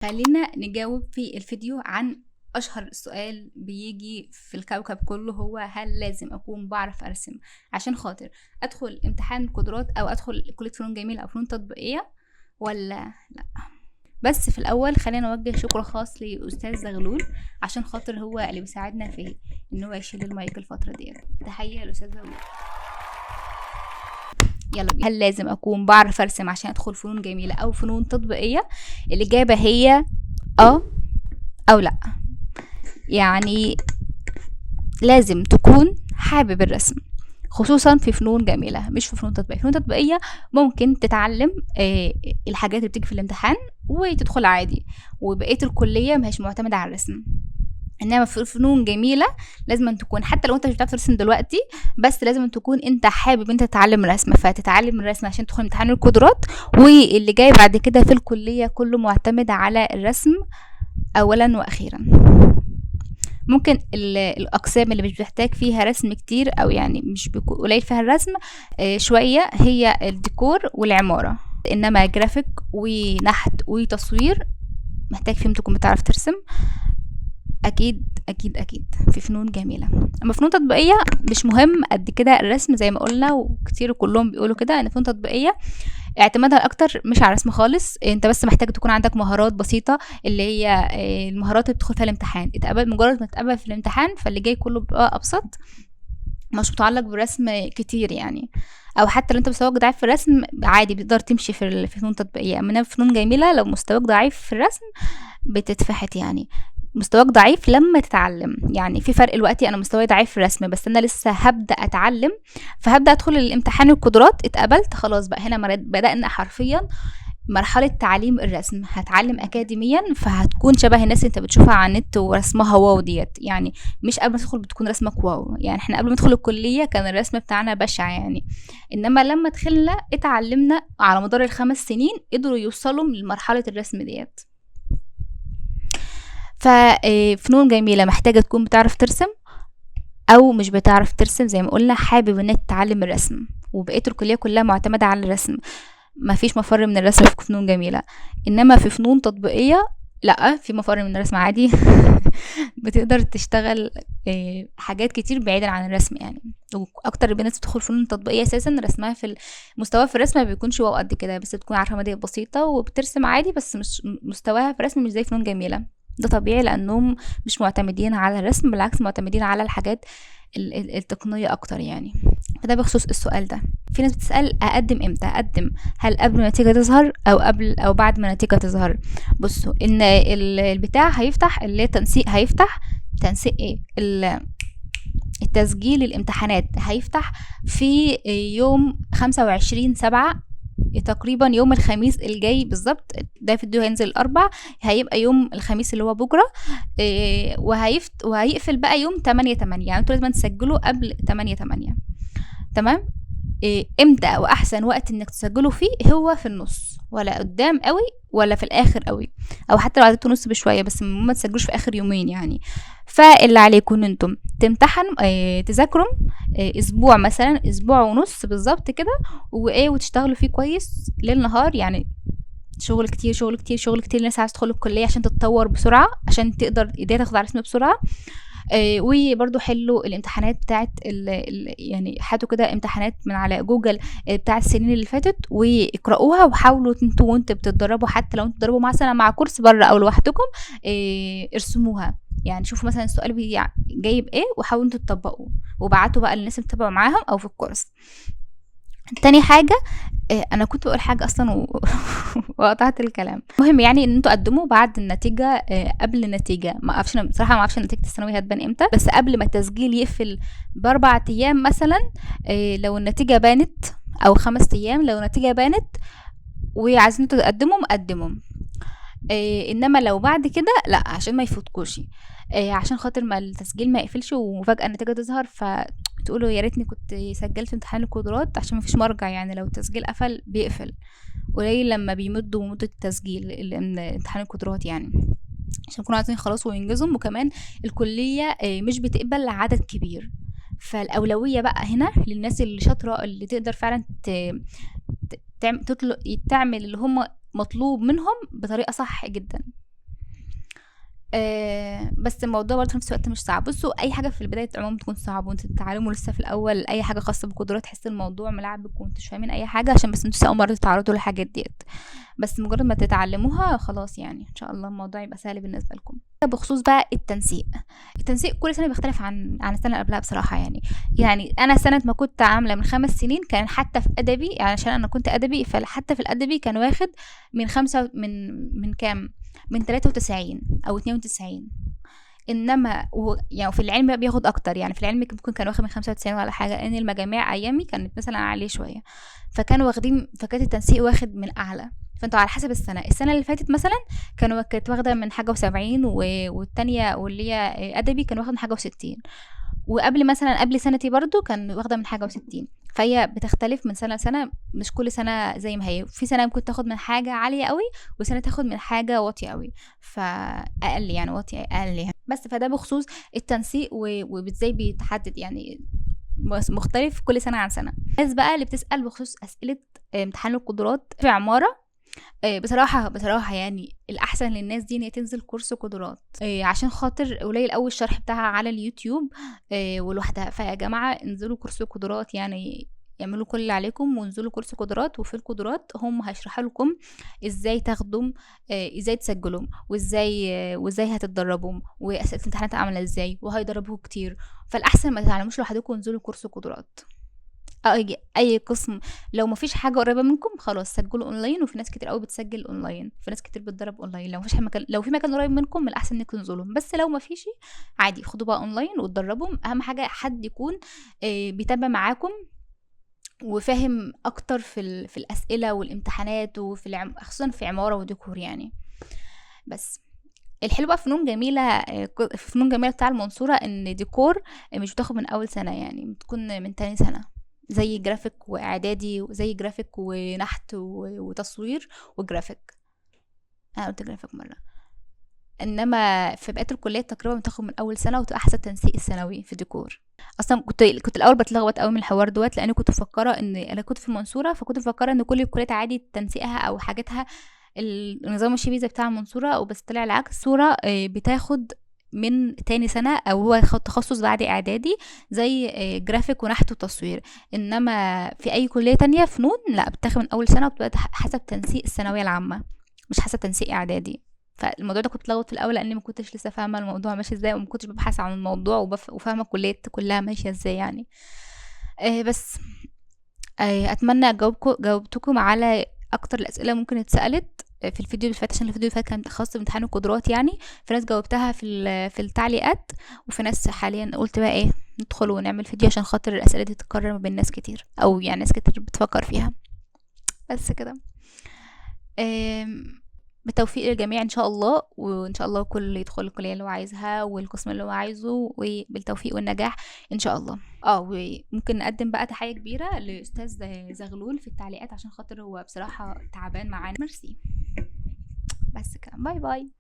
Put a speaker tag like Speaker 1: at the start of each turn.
Speaker 1: خلينا نجاوب في الفيديو عن أشهر سؤال بيجي في الكوكب كله، هو هل لازم أكون بعرف أرسم عشان خاطر أدخل امتحان القدرات أو أدخل كلية فنون جميلة أو فنون تطبيقية ولا لأ؟ بس في الأول خلينا نوجه شكر خاص لأستاذ زغلول عشان خاطر هو اللي بيساعدنا في إن هو يشيل المايك الفترة ديت. تحية لأستاذ زغلول. يلا بينا. هل لازم أكون بعرف أرسم عشان أدخل فنون جميلة أو فنون تطبيقية؟ الإجابة هي أو لأ. يعني لازم تكون حابب الرسم، خصوصا في فنون جميلة مش في فنون تطبيقية. فنون تطبيقية ممكن تتعلم الحاجات اللي بتيجي في الامتحان وتدخل عادي، وبقية الكلية مش معتمدة على الرسم. انما في فنون جميله لازم أن تكون، حتى لو انت مش بتعرف ترسم دلوقتي، بس لازم أن تكون انت حابب انت تتعلم الرسم، فتتعلم الرسم عشان تدخل امتحان القدرات، واللي جاي بعد كده في الكليه كله معتمد على الرسم اولا واخيرا. ممكن الاقسام اللي مش بتحتاج فيها رسم كتير او يعني مش قليل فيها الرسم شويه هي الديكور والعماره، انما جرافيك ونحت وتصوير محتاج فيهم تكون بتعرف ترسم اكيد اكيد اكيد في فنون جميله. اما فنون تطبيقيه مش مهم قد كده الرسم زي ما قلنا، وكتير كلهم بيقولوا كده ان فنون تطبيقيه اعتمادها اكتر مش على الرسم خالص، انت بس محتاج تكون عندك مهارات بسيطه اللي هي المهارات اللي بتدخل فيها الامتحان. اتقبل مجرد ما تتقبل في الامتحان فاللي جاي كله بيبقى ابسط، مش متعلق بالرسم كتير يعني. او حتى لو انت مستواك ضعيف في الرسم عادي بتقدر تمشي في فنون تطبيقيه. اما في فنون جميله لو مستواك ضعيف في الرسم بتتفحت، يعني مستواك ضعيف لما تتعلم. يعني في فرق دلوقتي، انا مستواي ضعيف في الرسم بس انا لسه هبدا اتعلم، فهبدا ادخل الامتحان القدرات، اتقبلت خلاص بقى هنا بدانا حرفيا مرحلة تعليم الرسم. هتعلم أكاديميا فهتكون شبه الناس انت بتشوفها على النت ورسمها واو ديت، يعني مش قبل ما تدخل بتكون رسمك واو. يعني احنا قبل ما ندخل الكلية كان الرسم بتاعنا بشع يعني، انما لما دخلنا اتعلمنا على مدار ال5 سنين قدروا يوصلوا لمرحلة الرسم ديت. ففنون جميلة محتاجة تكون بتعرف ترسم او مش بتعرف ترسم زي ما قلنا، حابب انك تتعلم الرسم، وبقية الكلية كلها معتمدة على الرسم، ما فيش مفر من الرسم في فنون جميلة. انما في فنون تطبيقية لا، في مفر من الرسم عادي بتقدر تشتغل حاجات كتير بعيدا عن الرسم يعني. واكتر الناس بتدخل فنون تطبيقية اساسا رسمها في المستوى في الرسم ما بيكونش واو قد كده، بس بتكون عارفة مبادئ بسيطة وبترسم عادي، بس مش مستواها في الرسم مش زي فنون جميلة. ده طبيعي لانهم مش معتمدين على الرسم، بالعكس معتمدين على الحاجات التقنية اكتر يعني. فده بخصوص السؤال ده. في ناس بتسأل اقدم امتى؟ اقدم هل قبل ما النتيجة تظهر او قبل او بعد ما النتيجة تظهر؟ بصوا ان البتاع هيفتح اللي تنسيق، هيفتح تنسيق التسجيل الامتحانات هيفتح في يوم 25/7 تقريبا، يوم الخميس الجاي بالظبط. ده فيديو هينزل الاربع، هيبقى يوم الخميس اللي هو بكره، وهيقفل بقى يوم 8/8. يعني انتوا لازم تسجلوا قبل 8/8. تمام. امتى واحسن وقت انك تسجلوا فيه؟ هو في النص، ولا قدام قوي ولا في الاخر قوي، او حتى لو عدتوا نص بشويه، بس ما تسجلوش في اخر يومين يعني. فاللي عليكم ان انتم تمتحنوا تذاكروا اسبوع مثلا، اسبوع ونص بالظبط كده، وتشتغلوا فيه كويس ليل نهار يعني. شغل كتير شغل كتير شغل كتير. الناس عايزه تدخل الكليه عشان تتطور بسرعه، عشان تقدر ايديها تاخد على الرسم بسرعه. وبرضو حلوا الامتحانات بتاعت يعني حطوا كده امتحانات من على جوجل بتاع السنين اللي فاتت واقرأوها، وحاولوا انتوا وانتوا بتتدربوا، حتى لو انتوا بتدربوا مثلا مع كورس بره او لوحدكم ارسموها. يعني شوفوا مثلا السؤال جايب ايه وحاولوا انتوا تطبقوه، وبعتوا بقى للناس اللي بتتابعوا معاهم او في الكورس. تاني حاجة انا كنت بقول حاجة اصلا وقطعت الكلام. مهم يعني ان انتوا قدموا بعد النتيجة قبل النتيجة. ما اعرفش بصراحة، ما اعرفش نتيجة الثانوي هتبان امتى، بس قبل ما التسجيل يقفل ب4 ايام مثلا لو النتيجة بانت، او 5 ايام لو النتيجة بانت وعايزين انتوا تقدموا. انما لو بعد كده لا، عشان ما يفوتكوش، عشان خاطر ما التسجيل ما يقفلش وفجأة النتيجة تظهر فتقولوا يا ريتني كنت سجلت امتحان القدرات، عشان ما فيش مرجع. يعني لو التسجيل قفل بيقفل قليل لما بيمدوا مدة التسجيل امتحان القدرات يعني، عشان يكونوا عايزين يخلصوا وينجزوا. وكمان الكلية مش بتقبل عدد كبير، فالأولوية بقى هنا للناس اللي شاطرة اللي تقدر فعلا تعمل اللي هم مطلوب منهم بطريقة صح جدا. بس الموضوع برضه في نفس الوقت مش صعب. بصوا اي حاجه في البدايه عموما بتكون صعبه وانتوا بتتعلموا لسه في الاول، اي حاجه خاصه بقدرات تحس الموضوع ملعبك وانتوا مش فاهمين اي حاجه، عشان بس انتوا اول مره تتعرضوا للحاجات ديت. بس مجرد ما تتعلموها خلاص يعني ان شاء الله الموضوع يبقى سهل بالنسبه لكم. بخصوص بقى التنسيق كل سنه بيختلف عن السنه اللي قبلها بصراحه. يعني انا سنه ما كنت عامله من 5 سنين كان حتى في ادبي، يعني عشان انا كنت ادبي، فحتى في الادبي كان واخد من خمسة من كام، من 93 او 92. انما يعني في العلم بقى بياخد اكتر، يعني في العلم ممكن كان واخد من 95 ولا حاجه، لان المجاميع ايامي كانت مثلا عليه شويه، فكانوا واخدين، فكانت التنسيق واخد من اعلى. فانتوا على حسب السنه اللي فاتت مثلا كانت واخده من حاجه و70، والتانية واللي هي ادبي كان واخد من حاجه و60، وقبل مثلا قبل سنتي برضو كان واخده من حاجه و60. فهي بتختلف من سنه لسنه، مش كل سنه زي ما هي. في سنه ممكن تاخد من حاجه عاليه قوي، وسنه تاخد من حاجه واطيه قوي، فاقل يعني واطيه اقل يعني. بس فده بخصوص التنسيق وازاي بيتحدد، يعني مختلف كل سنه عن سنه. الناس بقى اللي بتسال بخصوص اسئله امتحان القدرات في عماره، بصراحة يعني الأحسن للناس دي إن هي تنزل كورس قدرات، عشان خاطر قليل أوي الشرح بتاعها على اليوتيوب ولوحدها. فيا جماعة انزلوا كورس قدرات، يعني اعملوا كل اللي عليكم وانزلوا كورس قدرات. وفي القدرات هم هيشرحوا لكم ازاي تاخدوا، ازاي تسجلوا، وازاي هتتدربوا، واسئله الامتحانات عامله ازاي، وهيدربوه كتير. فالاحسن ما تتعلموش لوحدكم وانزلوا كورس قدرات. اي قسم لو مفيش حاجه قريبه منكم خلاص سجلوا اونلاين، وفي ناس كتير قوي بتسجل اونلاين، في ناس كتير بتدرب اونلاين. لو مفيش مكان، لو في مكان قريب منكم من الاحسن انكم تنزلوا، بس لو مفيش عادي خدوا بقى اونلاين وتدربوا. اهم حاجه حد يكون بيتابع معاكم وفاهم اكتر في الاسئله والامتحانات، خصوصا في عماره وديكور يعني. بس الحلو بقى فنون جميله، فنون جميله بتاع المنصوره ان ديكور مش بتاخد من اول سنه، يعني بتكون من تاني سنه، زي جرافيك واعدادي، وزي جرافيك ونحت وتصوير وجرافيك. انا قلت جرافيك مره. انما في بقيه الكليات تقريبا بتاخد من اول سنه، وتبقى احسن تنسيق الثانوي في ديكور. اصلا كنت الاول بتلخبط قوي من الحوار دوت، لاني كنت مفكره ان انا كنت في المنصوره، فكنت مفكره ان كل الكليات عادي تنسيقها او حاجاتها النظام الشبيزه بتاع المنصوره، وبس طلع العكس. الصوره بتاخد من تاني سنة، او هو تخصص بعد اعدادي زي جرافيك ونحت وتصوير. انما في اي كلية تانية فنون لا، بتاخد من اول سنة، وبتبقى حسب تنسيق الثانوية العامة مش حسب تنسيق اعدادي. فالموضوع ده كنت بتلخبط في الاول، لاني ما كنتش لسه فاهمه الموضوع ماشي ازاي، وما كنتش ببحث عن الموضوع وفاهمه الكليات كلها ماشيه ازاي يعني. بس اتمنى جاوبتكم على اكتر الاسئله ممكن اتسالت في الفيديو اللي فات، عشان الفيديو اللي فات كان خاص بامتحان القدرات يعني. في ناس جاوبتها في التعليقات، وفي ناس حاليا قلت بقى ايه ندخل ونعمل فيديو عشان خاطر الاسئله دي تتكرر ما بين ناس كتير، او يعني ناس كتير بتفكر فيها. بس كده. بالتوفيق للجميع ان شاء الله، وان شاء الله كل يدخل الكليه اللي هو عايزها والقسم اللي هو عايزه، وبالتوفيق والنجاح ان شاء الله. وممكن نقدم بقى تحيه كبيره لاستاذ زغلول في التعليقات، عشان خاطر هو بصراحه تعبان معانا. ميرسي. بس كده، باي باي.